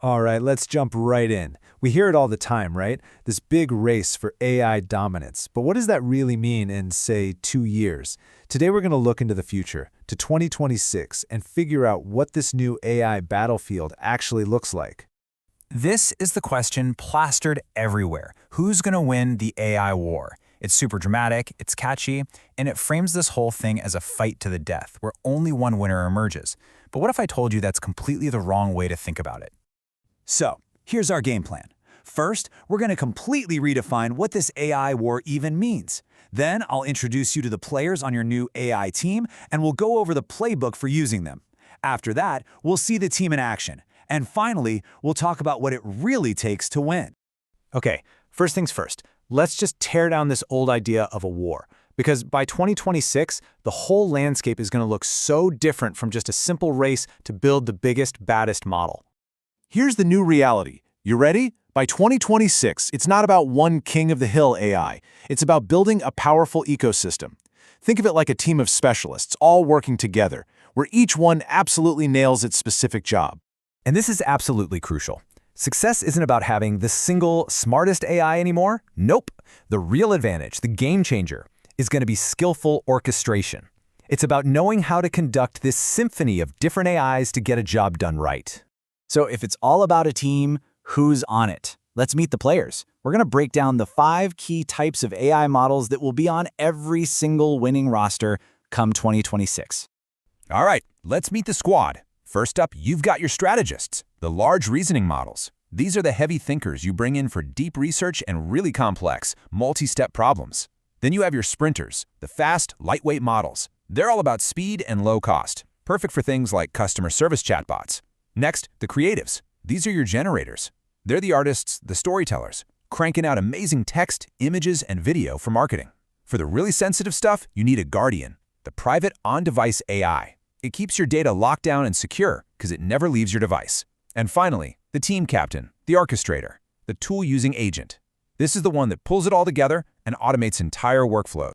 All right, let's jump right in. We hear it all the time, right? This big race for AI dominance. But what does that really mean in, say, 2 years? Today we're going to look into the future, to 2026, and figure out what this new AI battlefield actually looks like. This is the question plastered everywhere. Who's going to win the AI war? It's super dramatic, it's catchy, and it frames this whole thing as a fight to the death, where only one winner emerges. But what if I told you that's completely the wrong way to think about it? So, here's our game plan. First, we're going to completely redefine what this AI war even means. Then, I'll introduce you to the players on your new AI team, and we'll go over the playbook for using them. After that, we'll see the team in action. And finally, we'll talk about what it really takes to win. Okay, first things first, let's just tear down this old idea of a war. Because by 2026, the whole landscape is going to look so different from just a simple race to build the biggest, baddest model. Here's the new reality. You ready? By 2026, it's not about one king of the hill AI. It's about building a powerful ecosystem. Think of it like a team of specialists, all working together, where each one absolutely nails its specific job. And this is absolutely crucial. Success isn't about having the single smartest AI anymore. Nope. The real advantage, the game changer, is going to be skillful orchestration. It's about knowing how to conduct this symphony of different AIs to get a job done right. So if it's all about a team, who's on it? Let's meet the players. We're going to break down the 5 key types of AI models that will be on every single winning roster come 2026. All right, let's meet the squad. First up, you've got your strategists, the large reasoning models. These are the heavy thinkers you bring in for deep research and really complex, multi-step problems. Then you have your sprinters, the fast, lightweight models. They're all about speed and low cost, perfect for things like customer service chatbots. Next, the creatives. These are your generators. They're the artists, the storytellers, cranking out amazing text, images, and video for marketing. For the really sensitive stuff, you need a guardian, the private on-device AI. It keeps your data locked down and secure because it never leaves your device. And finally, the team captain, the orchestrator, the tool-using agent. This is the one that pulls it all together and automates entire workflows.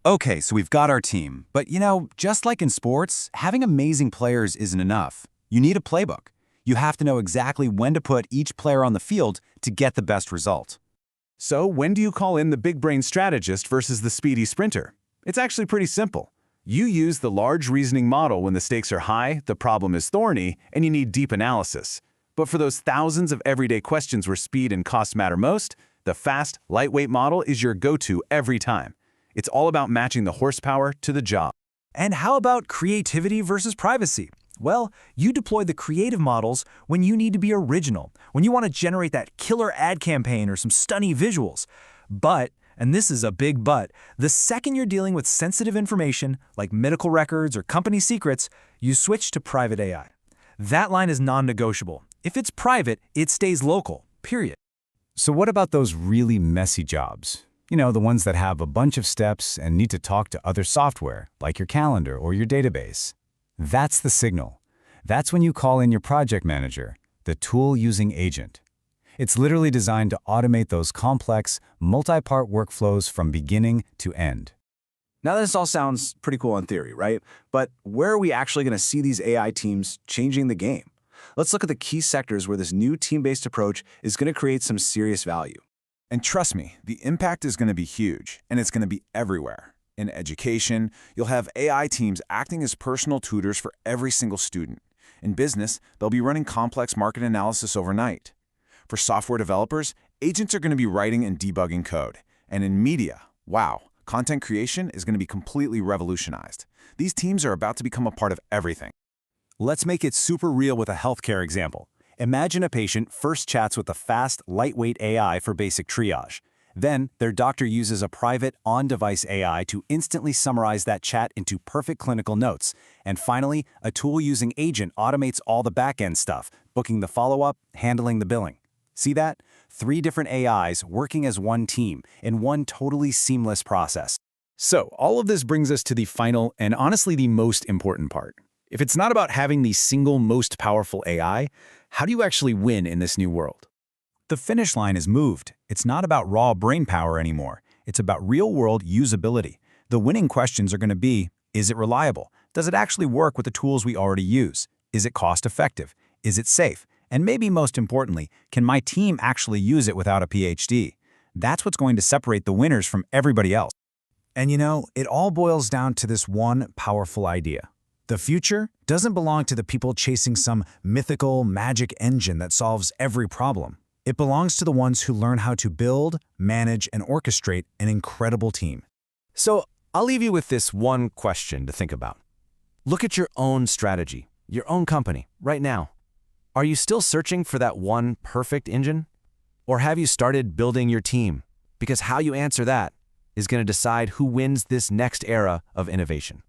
Okay, so we've got our team. But just like in sports, having amazing players isn't enough. You need a playbook. You have to know exactly when to put each player on the field to get the best result. So when do you call in the big brain strategist versus the speedy sprinter? It's actually pretty simple. You use the large reasoning model when the stakes are high, the problem is thorny, and you need deep analysis. But for those thousands of everyday questions where speed and cost matter most, the fast, lightweight model is your go-to every time. It's all about matching the horsepower to the job. And how about creativity versus privacy? Well, you deploy the creative models when you need to be original, when you want to generate that killer ad campaign or some stunning visuals. But, and this is a big but, the second you're dealing with sensitive information like medical records or company secrets, you switch to private AI. That line is non-negotiable. If it's private, it stays local, period. So what about those really messy jobs? The ones that have a bunch of steps and need to talk to other software, like your calendar or your database. That's the signal. That's when you call in your project manager, the tool-using agent. It's literally designed to automate those complex, multi-part workflows from beginning to end. Now this all sounds pretty cool in theory, right? But where are we actually going to see these AI teams changing the game? Let's look at the key sectors where this new team-based approach is going to create some serious value. And trust me, the impact is going to be huge, and it's going to be everywhere. In education, you'll have AI teams acting as personal tutors for every single student. In business, they'll be running complex market analysis overnight. For software developers, agents are going to be writing and debugging code. And in media, wow, content creation is going to be completely revolutionized. These teams are about to become a part of everything. Let's make it super real with a healthcare example. Imagine a patient first chats with a fast, lightweight AI for basic triage. Then, their doctor uses a private, on-device AI to instantly summarize that chat into perfect clinical notes. And finally, a tool-using agent automates all the back-end stuff, booking the follow-up, handling the billing. See that? 3 different AIs working as one team in one totally seamless process. So all of this brings us to the final and honestly the most important part. If it's not about having the single most powerful AI, how do you actually win in this new world? The finish line is moved. It's not about raw brain power anymore. It's about real-world usability. The winning questions are going to be, is it reliable? Does it actually work with the tools we already use? Is it cost-effective? Is it safe? And maybe most importantly, can my team actually use it without a PhD? That's what's going to separate the winners from everybody else. And you know, it all boils down to this one powerful idea. The future doesn't belong to the people chasing some mythical magic engine that solves every problem. It belongs to the ones who learn how to build, manage, and orchestrate an incredible team. So I'll leave you with this one question to think about. Look at your own strategy, your own company, right now. Are you still searching for that one perfect engine? Or have you started building your team? Because how you answer that is going to decide who wins this next era of innovation.